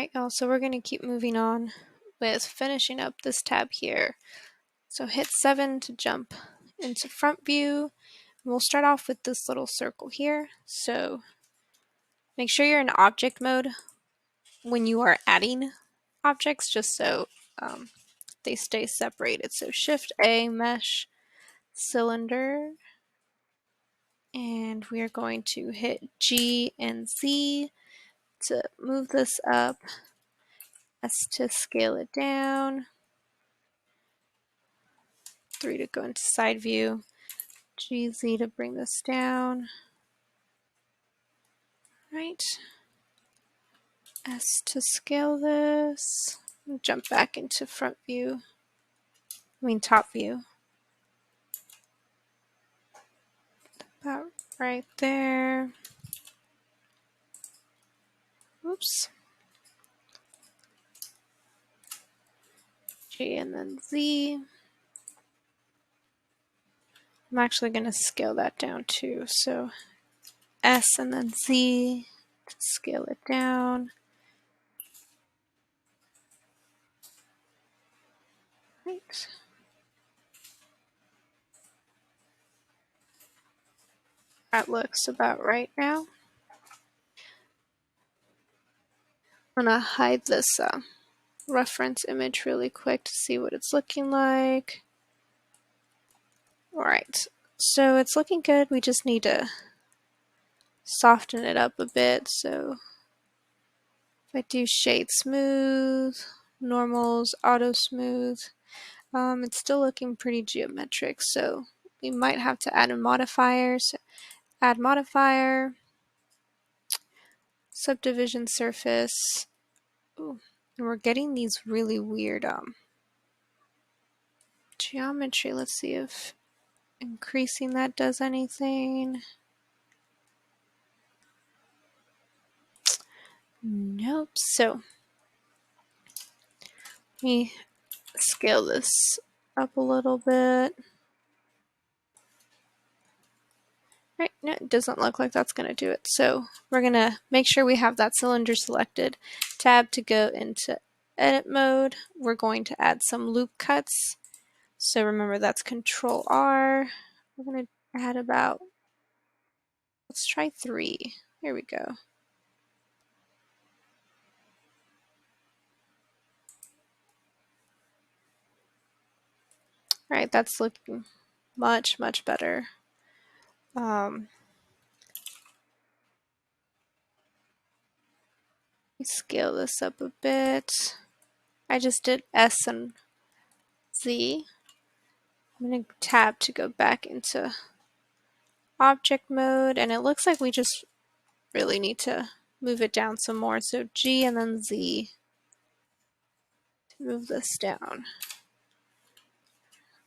Alright, y'all, so we're going to keep moving on with finishing up this tab here. So hit 7 to jump into front view. We'll start off with this little circle here. So make sure you're in object mode when you are adding objects, just so they stay separated. So Shift A, mesh, cylinder, and we are going to hit G and Z to move this up, S to scale it down, 3 to go into side view, GZ to bring this down. Right. S to scale this. Jump back into front view. Top view. About right there. Oops. G and then Z. I'm actually going to scale that down too. So S and then Z to scale it down. Right. That looks about right now. I'm going to hide this reference image really quick to see what it's looking like. Alright, so it's looking good. We just need to soften it up a bit. So if I do shade smooth, normals, auto smooth, it's still looking pretty geometric. So we might have to add a modifier. So add modifier, subdivision surface. Ooh, and we're getting these really weird geometry. Let's see if increasing that does anything. Nope. So let me scale this up a little bit. Right, no, it doesn't look like that's going to do it. So we're going to make sure we have that cylinder selected. Tab to go into edit mode. We're going to add some loop cuts. So remember that's Control R. We're going to add about, let's try 3. Here we go. All right, that's looking much, much better. Scale this up a bit. I just did S and Z. I'm going to tab to go back into object mode, and it looks like we just really need to move it down some more. So G and then Z to move this down.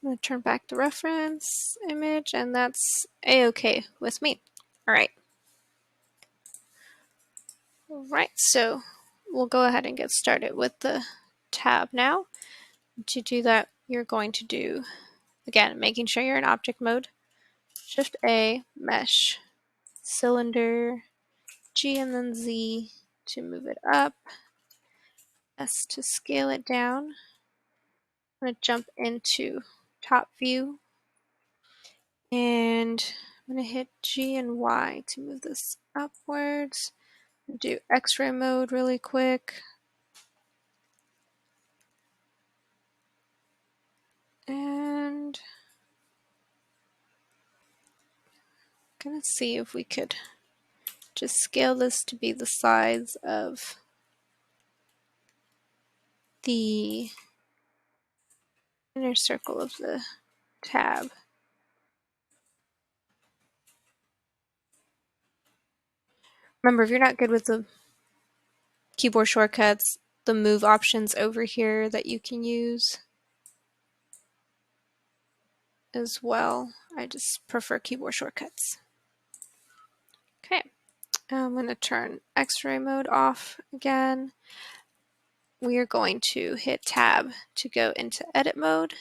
I'm going to turn back the reference image, and that's a-okay with me. All right. All right, so we'll go ahead and get started with the tab now. To do that, you're going to do, again, making sure you're in object mode, Shift A, mesh, cylinder, G and then Z to move it up, S to scale it down. I'm going to jump into top view, and I'm going to hit G and Y to move this upwards. Do X-ray mode really quick. And I'm going to see if we could just scale this to be the size of the inner circle of the tab. Remember, if you're not good with the keyboard shortcuts, the move options over here that you can use as well. I just prefer keyboard shortcuts. Okay, I'm going to turn X-ray mode off again. We are going to hit tab to go into edit mode.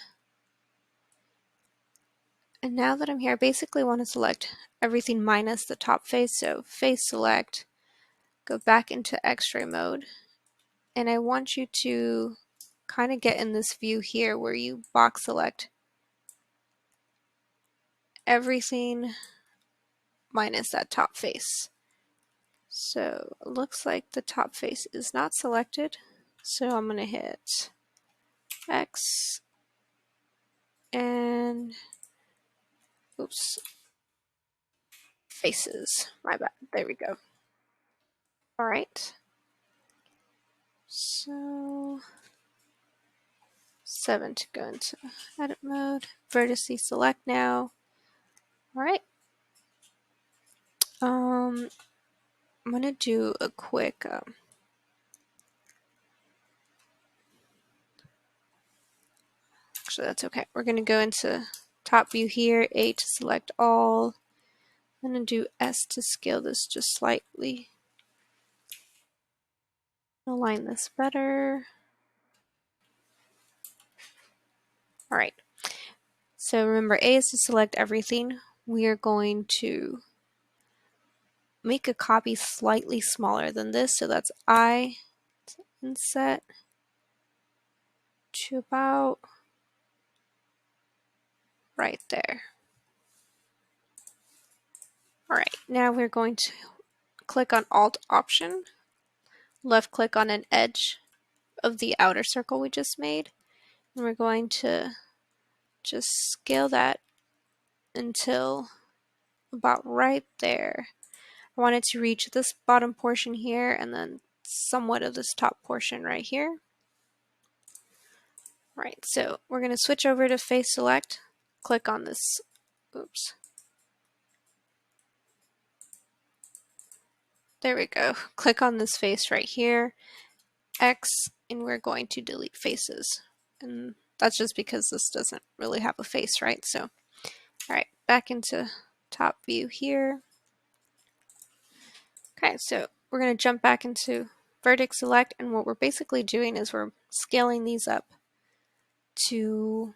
And now that I'm here, I basically want to select everything minus the top face. So face select, go back into X-ray mode, and I want you to kind of get in this view here where you box select everything minus that top face. So it looks like the top face is not selected. So I'm going to hit X and oops, faces. My bad. There we go. All right. So 7 to go into edit mode. Vertice select now. All right. I'm gonna do a quick. Actually, that's okay. We're gonna go into top view here. A to select all. I'm gonna do S to scale this just slightly. Align this better. All right. So remember, A is to select everything. We are going to make a copy slightly smaller than this. So that's I and set to about right there. All right, now we're going to click on Alt Option, left click on an edge of the outer circle we just made, and we're going to just scale that until about right there. I want it to reach this bottom portion here and then somewhat of this top portion right here. Right, so we're going to switch over to face select, click on this, oops. There we go. Click on this face right here, X, and we're going to delete faces. And that's just because this doesn't really have a face, right? So, all right, back into top view here. Okay, so we're going to jump back into vertex select, and what we're basically doing is we're scaling these up to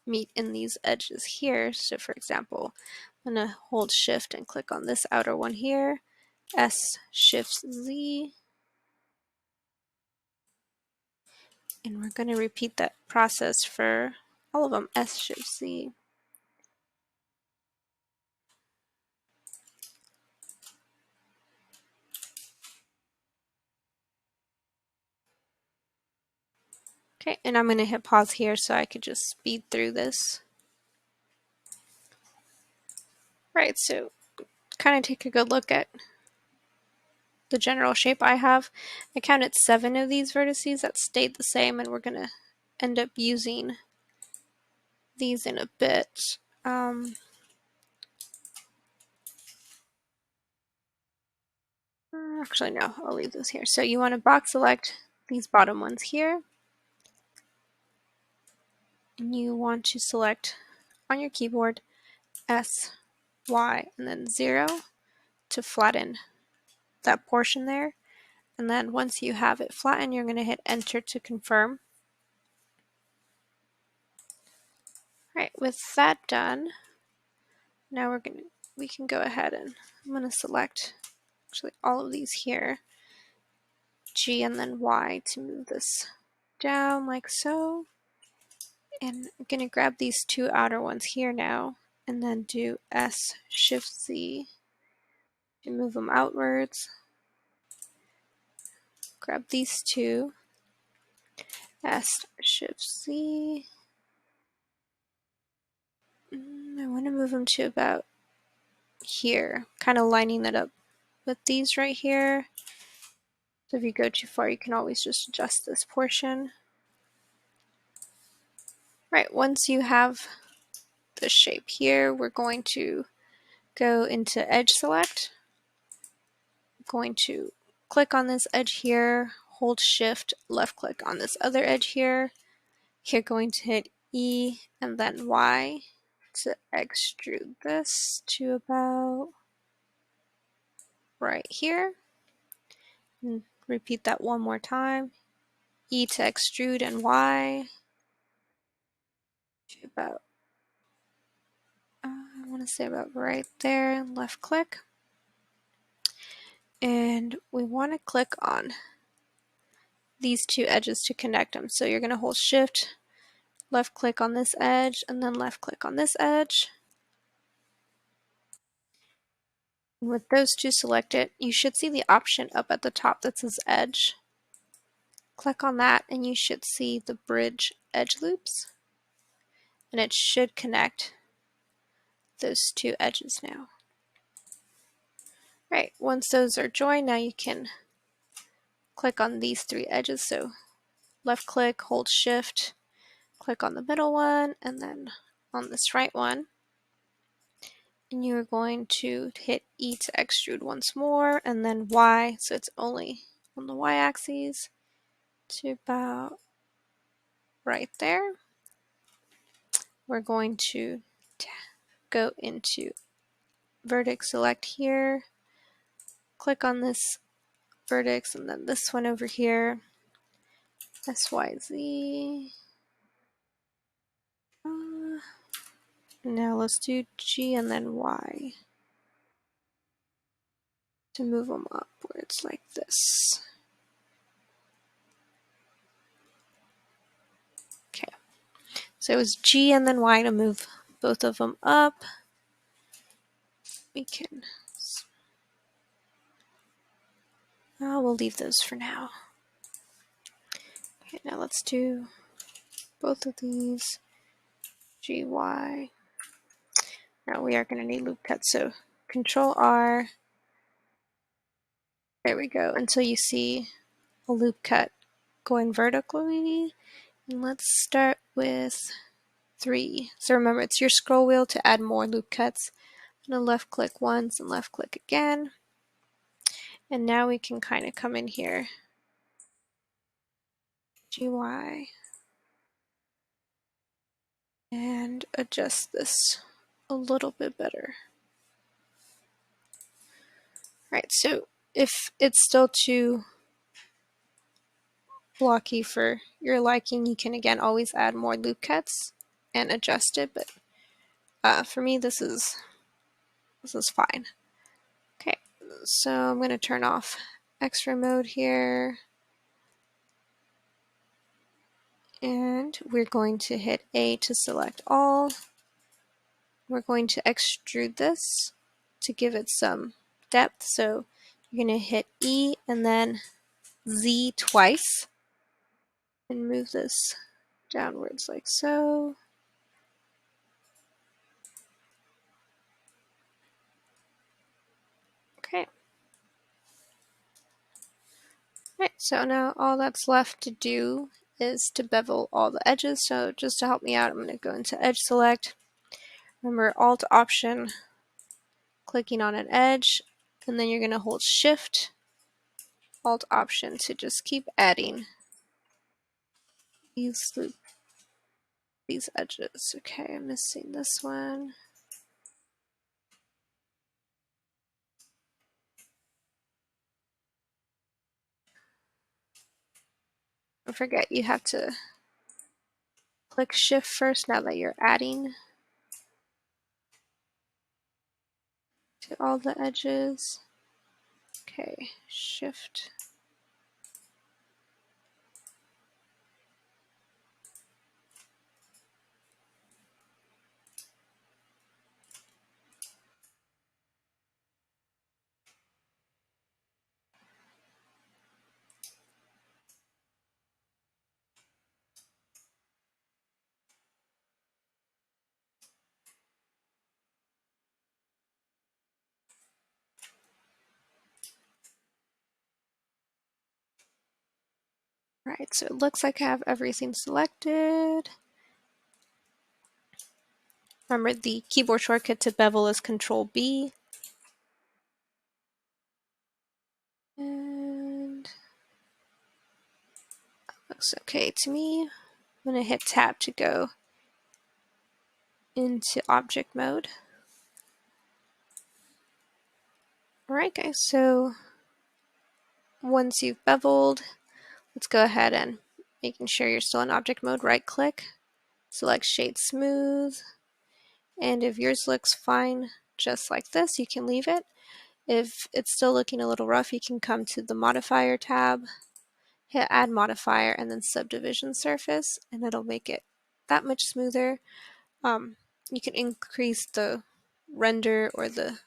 meet in these edges here. So for example, I'm going to hold shift and click on this outer one here, S shift Z, and we're going to repeat that process for all of them, S shift Z. Okay, and I'm going to hit pause here so I could just speed through this. Right, so kind of take a good look at the general shape I have. I counted 7 of these vertices that stayed the same, and we're going to end up using these in a bit. Actually, no, I'll leave this here. So you want to box select these bottom ones here. And you want to select on your keyboard S, Y, and then 0 to flatten that portion there. And then once you have it flattened, you're going to hit enter to confirm. All right, with that done, now we can go ahead and I'm going to select actually all of these here, G and then Y to move this down like so. And I'm going to grab these 2 outer ones here now and then do S shift Z to move them outwards. Grab these 2, S shift Z. I want to move them to about here, kind of lining that up with these right here. So if you go too far, you can always just adjust this portion. Right, once you have the shape here, we're going to go into edge select. I'm going to click on this edge here, hold shift, left click on this other edge here. You're going to hit E and then Y to extrude this to about right here. And repeat that one more time. E to extrude and Y to about, I want to say about right there, left click. And we want to click on these two edges to connect them. So you're going to hold Shift, left click on this edge, and then left click on this edge. And with those two selected, you should see the option up at the top that says Edge. Click on that and you should see the bridge edge loops. And it should connect those two edges now. Right, once those are joined, now you can click on these three edges. So left click, hold Shift, click on the middle one, and then on this right one. And you're going to hit E to extrude once more, and then Y, so it's only on the Y axis, to about right there. We're going to go into vertex select here, click on this vertex, and then this one over here, SYZ. Now let's do G and then Y to move them up where it's like this. Okay, so it was G and then Y to move both of them up. We can, we'll leave those for now. Okay, now let's do both of these, G, Y. Now we are going to need loop cuts, so Control R, there we go, until you see a loop cut going vertically. And let's start with 3. So remember, it's your scroll wheel to add more loop cuts. I'm going to left click once and left click again. And now we can kind of come in here, GY, and adjust this a little bit better. Right, so if it's still too blocky for your liking, you can again always add more loop cuts and adjust it, but for me this is fine. Okay, so I'm going to turn off X-ray mode here, and we're going to hit A to select all. We're going to extrude this to give it some depth, so you're going to hit E and then Z twice and move this downwards like so. Okay. Right, so now all that's left to do is to bevel all the edges. So just to help me out, I'm going to go into Edge Select. Remember, Alt Option, clicking on an edge, and then you're going to hold Shift, Alt Option to just keep adding these edges. Okay, I'm missing this one. Don't forget, you have to click Shift first now that you're adding to all the edges. Okay, Shift. Right, so it looks like I have everything selected. Remember, the keyboard shortcut to bevel is Control B. And looks okay to me. I'm going to hit Tab to go into object mode. Alright guys, so once you've beveled, let's go ahead and making sure you're still in object mode, right click, select Shade Smooth, and if yours looks fine just like this, you can leave it. If it's still looking a little rough, you can come to the modifier tab, hit add modifier and then subdivision surface, and it'll make it that much smoother. You can increase the render or the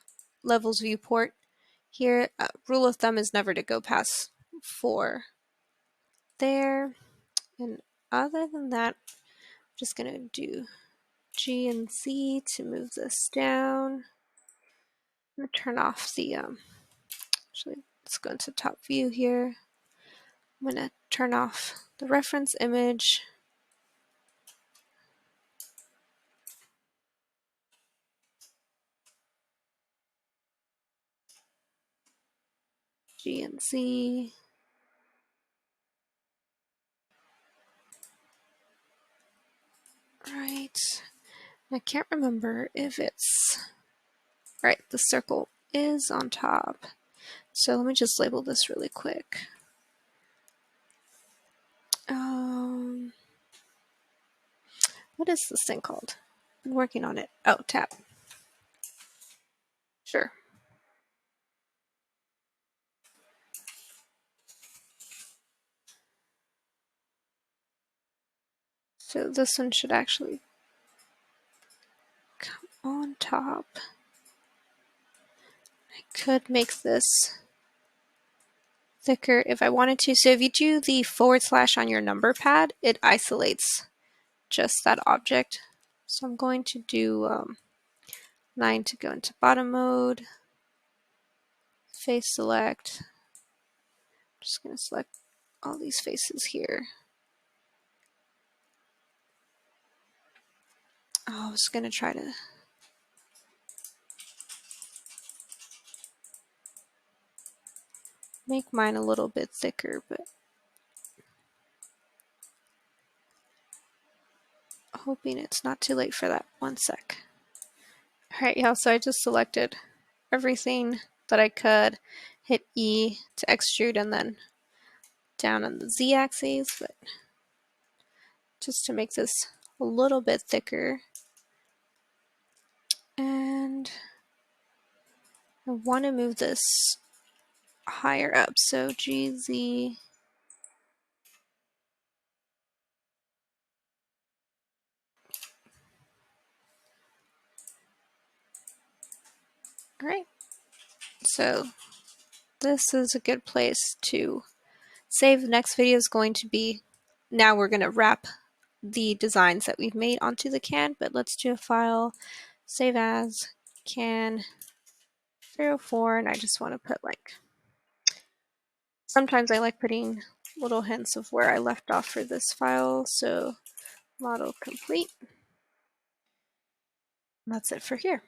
levels viewport here. Rule of thumb is never to go past 4 there. And other than that, I'm just going to do G and Z to move this down. I'm going to turn off the, actually, let's go into top view here. I'm going to turn off the reference image. G and Z. Right. I can't remember if it's... Right, the circle is on top. So let me just label this really quick. What is this thing called? I'm working on it. Oh, tab. Sure. So this one should actually come on top. I could make this thicker if I wanted to. So if you do the / on your number pad, it isolates just that object. So I'm going to do 9 to go into bottom mode. Face select. I'm just going to select all these faces here. Oh, I was going to try to make mine a little bit thicker, but hoping it's not too late for that. 1 sec. Alright, yeah, so I just selected everything that I could, hit E to extrude, and then down on the Z axis, but just to make this a little bit thicker. And I want to move this higher up, so GZ. Alright, so this is a good place to save. The next video is going to be, now we're going to wrap the designs that we've made onto the can, but let's do a file, save as, can 04, and I just want to put like, sometimes I like putting little hints of where I left off for this file, so model complete. That's it for here.